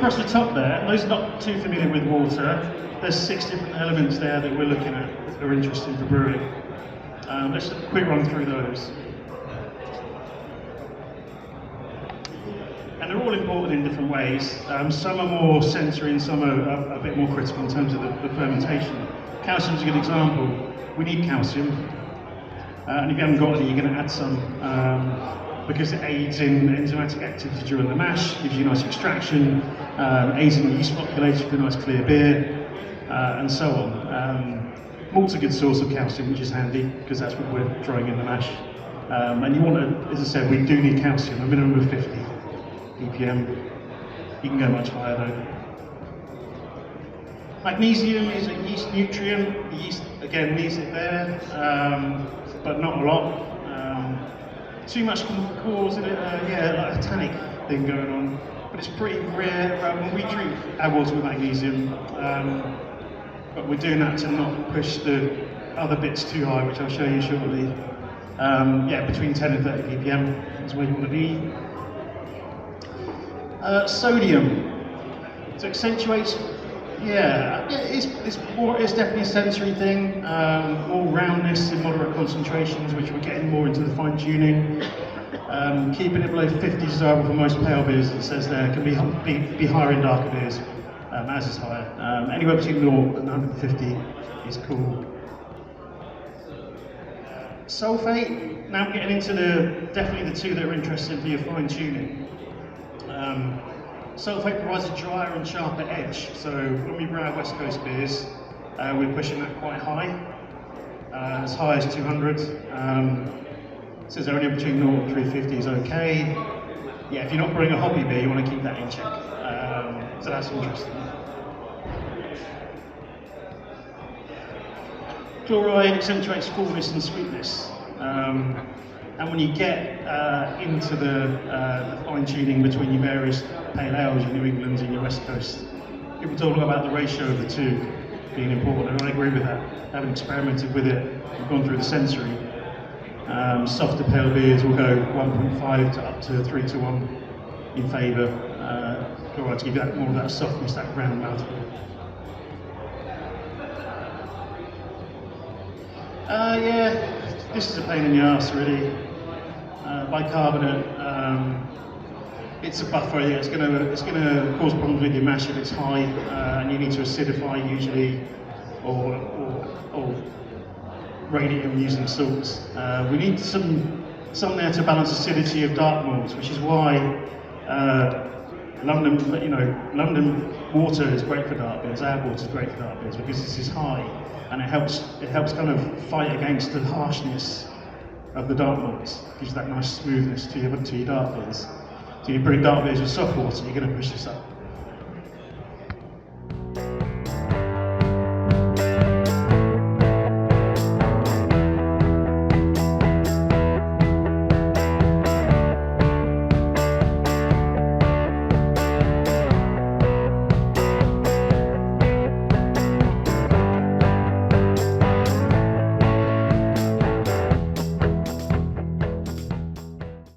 across the top there, those not too familiar with water, there's 6 different elements there that we're looking at that are interesting for brewing. Let's have a quick run through those. And they're all important in different ways. Some are more sensory and some are a bit more critical in terms of the fermentation. Calcium's a good example. We need calcium, and if you haven't got any, you're going to add some because it aids in enzymatic activity during the mash, gives you nice extraction, aids in the yeast population for a nice clear beer, and so on. Malt's a good source of calcium, which is handy because that's what we're throwing in the mash. And you want to, as I said, we do need calcium, a minimum of 50 ppm. You can go much higher though. Magnesium is a yeast nutrient. The yeast, again, needs it there, but not a lot. Too much can cause like a tannic thing going on, but it's pretty rare. When we drink our water with magnesium, but we're doing that to not push the other bits too high, which I'll show you shortly. Between 10 and 30 ppm is where you want to be. Sodium, to accentuate, it's definitely a sensory thing, more roundness in moderate concentrations, which we're getting more into the fine tuning. Keeping it below 50 is desirable for most pale beers, it says there, can be higher in darker beers, as is higher. Anywhere between 0 and 150 is cool. Sulfate, now I'm getting into definitely the two that are interesting for your fine tuning. Sulfate provides a drier and sharper edge, so when we brew our West Coast beers, we're pushing that quite high, as high as 200. Says only between 0 and 350 is okay. Yeah, if you're not brewing a hoppy beer, you want to keep that in check. So that's interesting. Chloride accentuates fullness and sweetness. And when you get into the fine tuning between your various pale ales, your New Englands and your West Coast, people talk about the ratio of the two being important, and I agree with that. Having experimented with it, we've gone through the sensory. Softer pale beers will go 1.5 to up to 3 to 1 in favour. Chloride to give you that more of that softness, that round mouthful. This is a pain in the arse, really. Bicarbonate, it's a buffer. Yeah, it's going to cause problems with your mash if it's high, and you need to acidify usually, or radiate them using salts. We need some there to balance acidity of dark malts, which is why London water is great for dark beers. Our water is great for dark beers because this is high, and it helps kind of fight against the harshness of the dark malts. Gives that nice smoothness to your dark beers. So you bring dark beers with soft water, you're going to push this up.